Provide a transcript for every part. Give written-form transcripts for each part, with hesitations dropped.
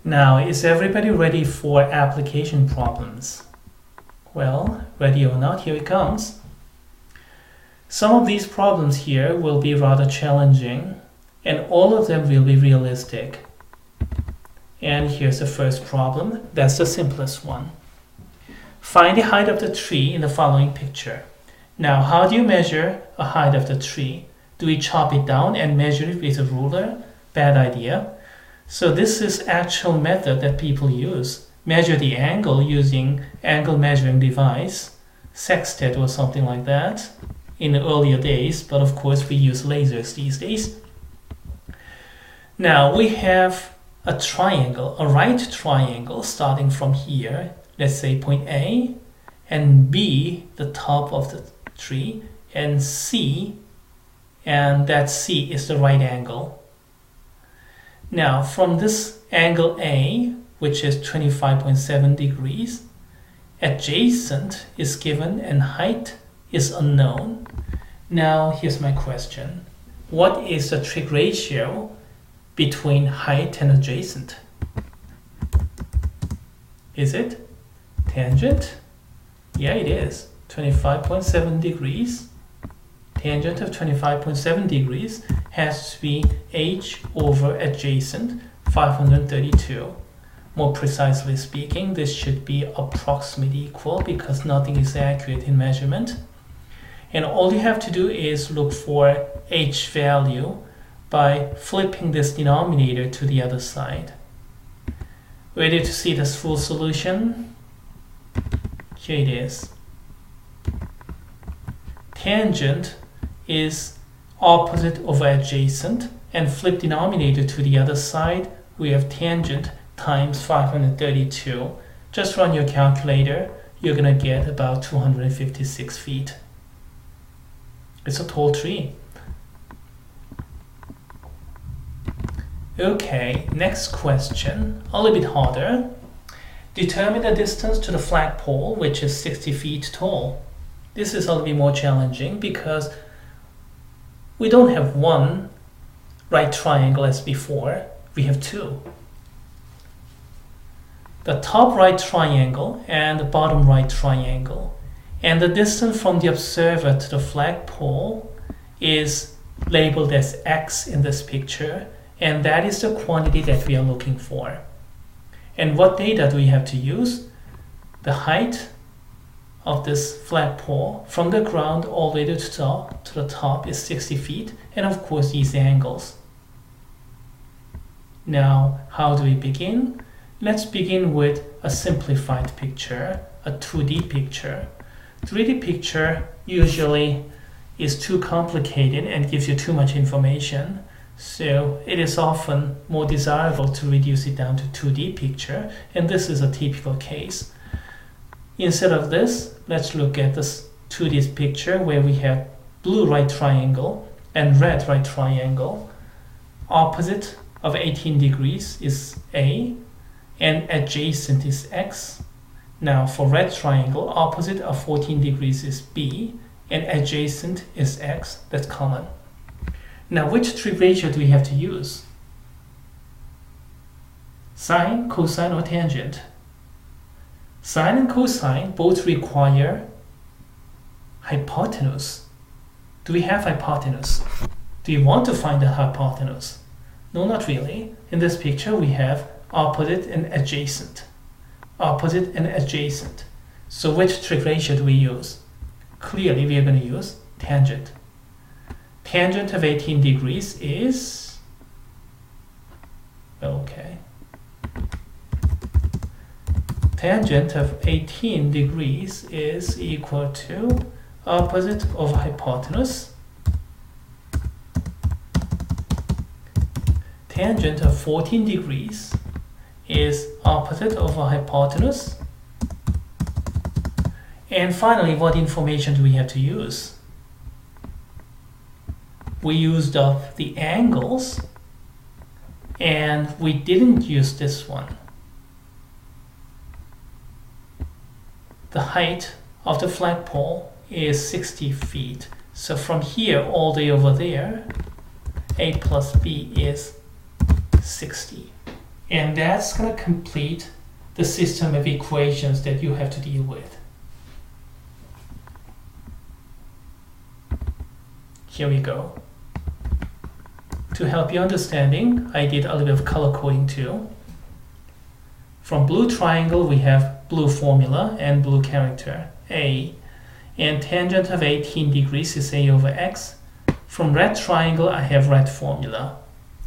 Now, is everybody ready for application problems? Well, ready or not, here it comes. Some of these problems here will be rather challenging, and all of them will be realistic. And here's the first problem. That's the simplest one. Find the height of the tree in the following picture. Now, how do you measure a height of the tree? Do we chop it down and measure it with a ruler? Bad idea. So this is actual method that people use. Measure the angle using angle measuring device, sextant or something like that in the earlier days, but of course we use lasers these days. Now we have a triangle, a right triangle starting from here, let's say point A, and B, the top of the tree, and C, and that C is the right angle. Now from this angle A, which is 25.7 degrees, adjacent is given and height is unknown. Now here's my question. What is the trig ratio between height and adjacent? Is it tangent? Yeah, it is. 25.7 degrees. Tangent of 25.7 degrees has to be h over adjacent, 532. More precisely speaking, this should be approximately equal because nothing is accurate in measurement. And all you have to do is look for h value by flipping this denominator to the other side. Ready to see this full solution? Here it is. Tangent is opposite over adjacent, and flip denominator to the other side, we have tangent times 532. Just run your calculator, you're gonna get about 256 feet. It's a tall tree. Okay, next question, a little bit harder. Determine the distance to the flagpole, which is 60 feet tall. This is a little bit more challenging because we don't have one right triangle as before, we have two. The top right triangle and the bottom right triangle. And the distance from the observer to the flagpole is labeled as x in this picture, and that is the quantity that we are looking for. And what data do we have to use? The height of this flagpole from the ground all the way to the top is 60 feet, and of course these angles. Now, how do we begin? Let's begin with a simplified picture, a 2D picture. 3D picture usually is too complicated and gives you too much information, so it is often more desirable to reduce it down to 2D picture, and this is a typical case. Instead of this, let's look at this 2D picture where we have blue right triangle and red right triangle. Opposite of 18 degrees is A, and adjacent is X. Now for red triangle, opposite of 14 degrees is B, and adjacent is X. That's common. Now which trig ratio do we have to use? Sine, cosine, or tangent? Sine and cosine both require hypotenuse. Do we have hypotenuse? Do you want to find the hypotenuse? No, not really. In this picture we have opposite and adjacent. Opposite and adjacent. So which trig ratio do we use? Clearly we are going to use tangent. Tangent of 18 degrees is, okay. Tangent of 18 degrees is equal to opposite of hypotenuse. Tangent of 14 degrees is opposite of a hypotenuse. And finally, what information do we have to use? We used up the angles, and we didn't use this one. The height of the flagpole is 60 feet. So from here all the way over there, A plus B is 60. And that's going to complete the system of equations that you have to deal with. Here we go. To help your understanding, I did a little bit of color coding too. From blue triangle, we have blue formula and blue character, A. And tangent of 18 degrees is A over X. From red triangle, I have red formula.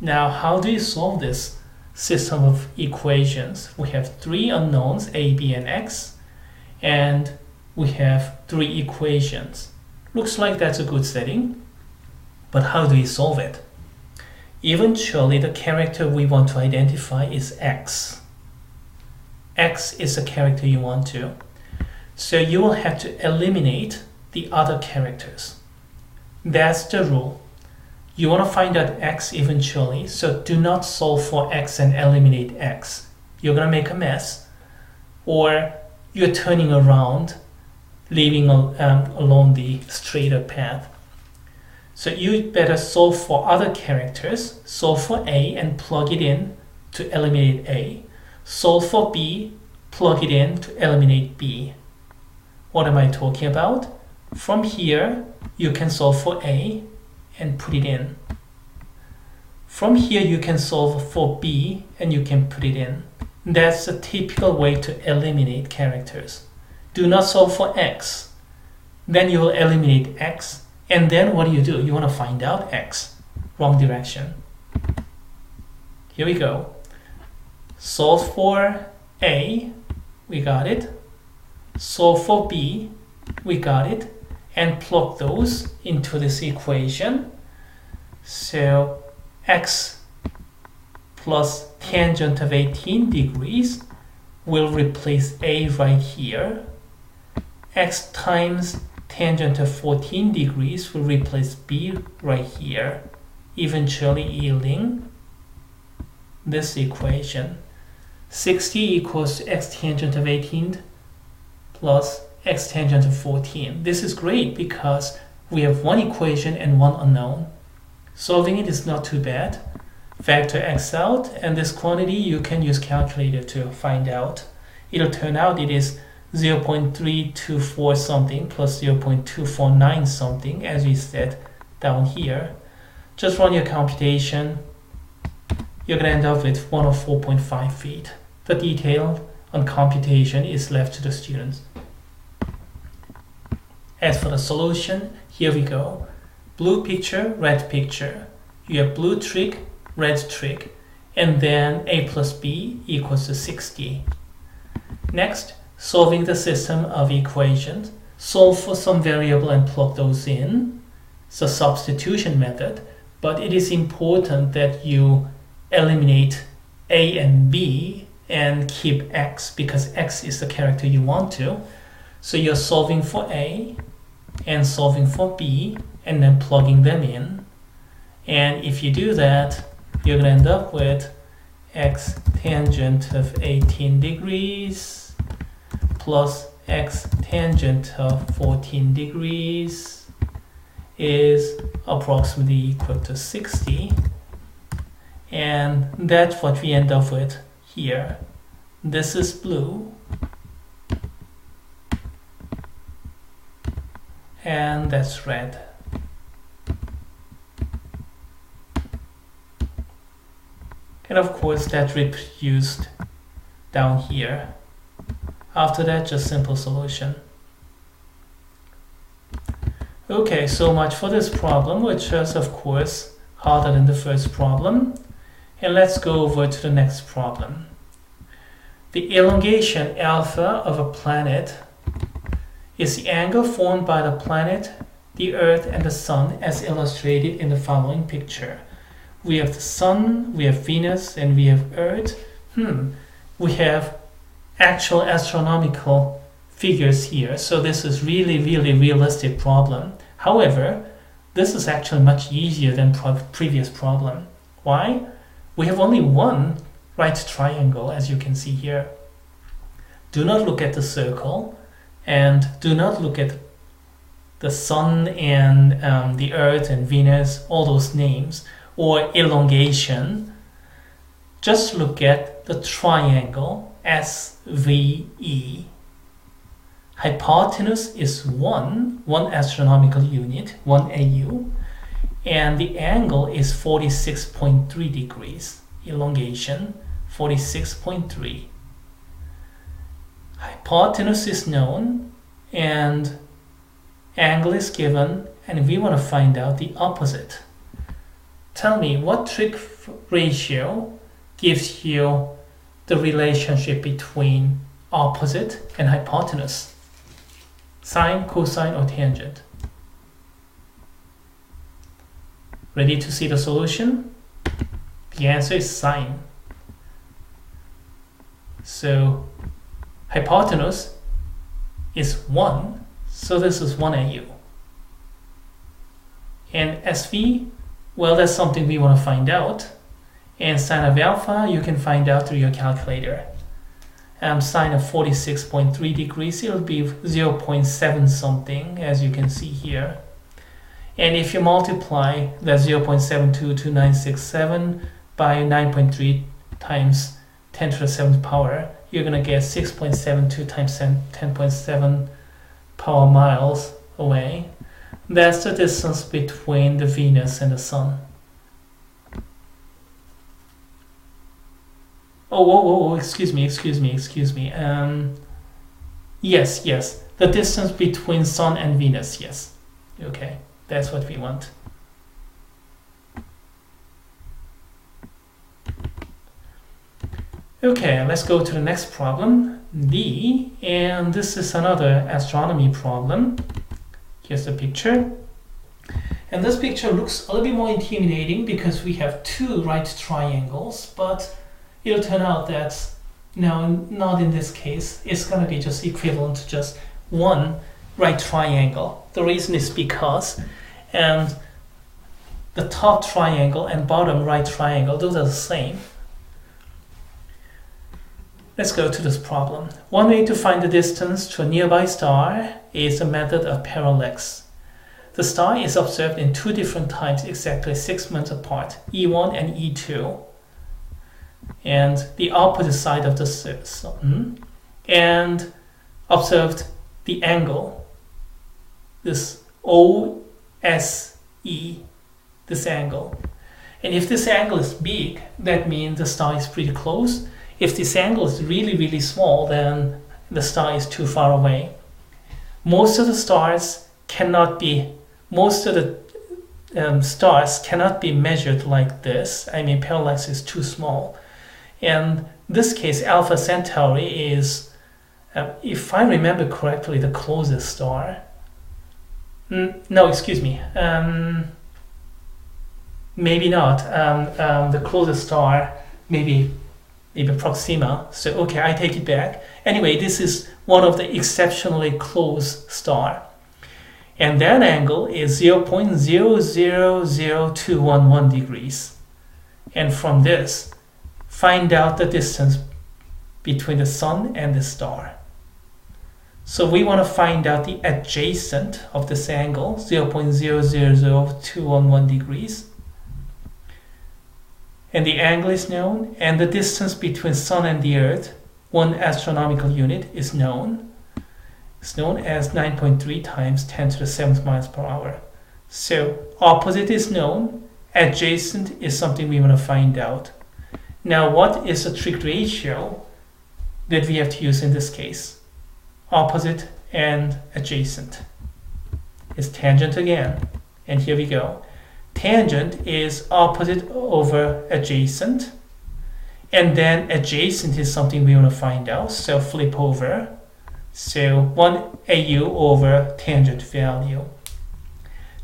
Now, how do you solve this system of equations? We have three unknowns, A, B, and X. And we have three equations. Looks like that's a good setting. But how do we solve it? Eventually, the character we want to identify is X. X is the character you want to. So you will have to eliminate the other characters. That's the rule. You want to find out X eventually, so do not solve for X and eliminate X. You're going to make a mess, or you're turning around, leaving along the straighter path. So you better solve for other characters, solve for A and plug it in to eliminate A. Solve for B, plug it in to eliminate B. What am I talking about? From here, you can solve for A and put it in. From here, you can solve for B and you can put it in. That's a typical way to eliminate characters. Do not solve for X. Then you will eliminate X. And then what do? You want to find out X. Wrong direction. Here we go. Solve for A. We got it. Solve for B. We got it. And plug those into this equation. So X plus tangent of 18 degrees will replace A right here. X times tangent of 14 degrees will replace B right here, eventually yielding this equation. 60 equals to x tangent of 18 plus x tangent of 14. This is great because we have one equation and one unknown. Solving it is not too bad. Factor x out, and this quantity you can use calculator to find out. It'll turn out it is 0.324 something plus 0.249 something, as we said down here. Just run your computation. You're going to end up with 104.5 feet. The detail on computation is left to the students. As for the solution, here we go. Blue picture, red picture. You have blue trig, red trig, and then a plus b equals to 60. Next, solving the system of equations. Solve for some variable and plug those in. It's a substitution method, but it is important that you eliminate a and b and keep x, because x is the character you want to. So you're solving for a and solving for b and then plugging them in. And if you do that, you're going to end up with x tangent of 18 degrees plus x tangent of 14 degrees is approximately equal to 60. And that's what we end up with here. This is blue. And that's red. And of course that reproduced down here. After that, just simple solution. Okay, so much for this problem, which is of course harder than the first problem. And let's go over to the next problem. The elongation alpha of a planet is the angle formed by the planet, the Earth, and the Sun as illustrated in the following picture. We have the Sun, we have Venus, and we have Earth. We have actual astronomical figures here, so this is really realistic problem. However, this is actually much easier than previous problem. Why? We have only one right triangle, as you can see here. Do not look at the circle, and do not look at the Sun and the Earth and Venus, all those names, or elongation. just look at the triangle SVE. Hypotenuse is 1 astronomical unit, 1 AU, and the angle is 46.3 degrees. Elongation 46.3. Hypotenuse is known and angle is given, and we want to find out the opposite. Tell me, what trig ratio gives you the relationship between opposite and hypotenuse? Sine, cosine, or tangent? Ready to see the solution? The answer is sine. So hypotenuse is 1, so this is 1 AU. And SV, well, that's something we want to find out. And sine of alpha, you can find out through your calculator. Sine of 46.3 degrees, it'll be 0.7 something, as you can see here. And if you multiply that 0.72297 by 9.3 times 10 to the 7th power, you're going to get 6.72 times 10.7 power miles away. That's the distance between the Venus and the Sun. Oh, excuse me. Yes, the distance between Sun and Venus, yes. Okay, that's what we want. Okay, let's go to the next problem, D, and this is another astronomy problem. Here's the picture. And this picture looks a little bit more intimidating because we have two right triangles, but it'll turn out that, no, not in this case. It's going to be just equivalent to just one right triangle. The reason is because the top triangle and bottom right triangle, those are the same. Let's go to this problem. One way to find the distance to a nearby star is the method of parallax. The star is observed in two different times exactly 6 months apart, E1 and E2, and the opposite side of the sun, and observed the angle, this OSE, this angle. And if this angle is big, that means the star is pretty close. If this angle is really, really small, then the star is too far away. Most of the stars cannot be measured like this. I mean, parallax is too small. And this case, Alpha Centauri is, if I remember correctly, the closest star. No, excuse me. Maybe not. The closest star, maybe Proxima. So, okay, I take it back. Anyway, this is one of the exceptionally close star. And that angle is 0.000211 degrees. And from this, find out the distance between the sun and the star. So we want to find out the adjacent of this angle, 0.000211 degrees. And the angle is known, and the distance between sun and the earth, 1 astronomical unit, is known. It's known as 9.3 times 10 to the 7th miles per hour. So opposite is known, adjacent is something we want to find out. Now, what is the trig ratio that we have to use in this case? Opposite and adjacent. It's tangent again. And here we go. Tangent is opposite over adjacent. And then adjacent is something we want to find out. So flip over. So 1 AU over tangent value.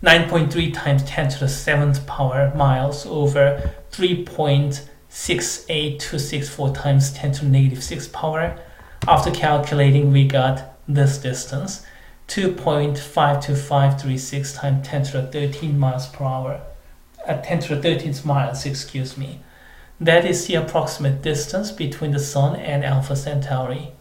9.3 times 10 to the 7th power miles over 3.68264 times 10 to the negative 6 power. After calculating, we got this distance, 2.52536 times 10 to the 13 miles per hour. 10 to the 13th miles, excuse me. That is the approximate distance between the Sun and Alpha Centauri.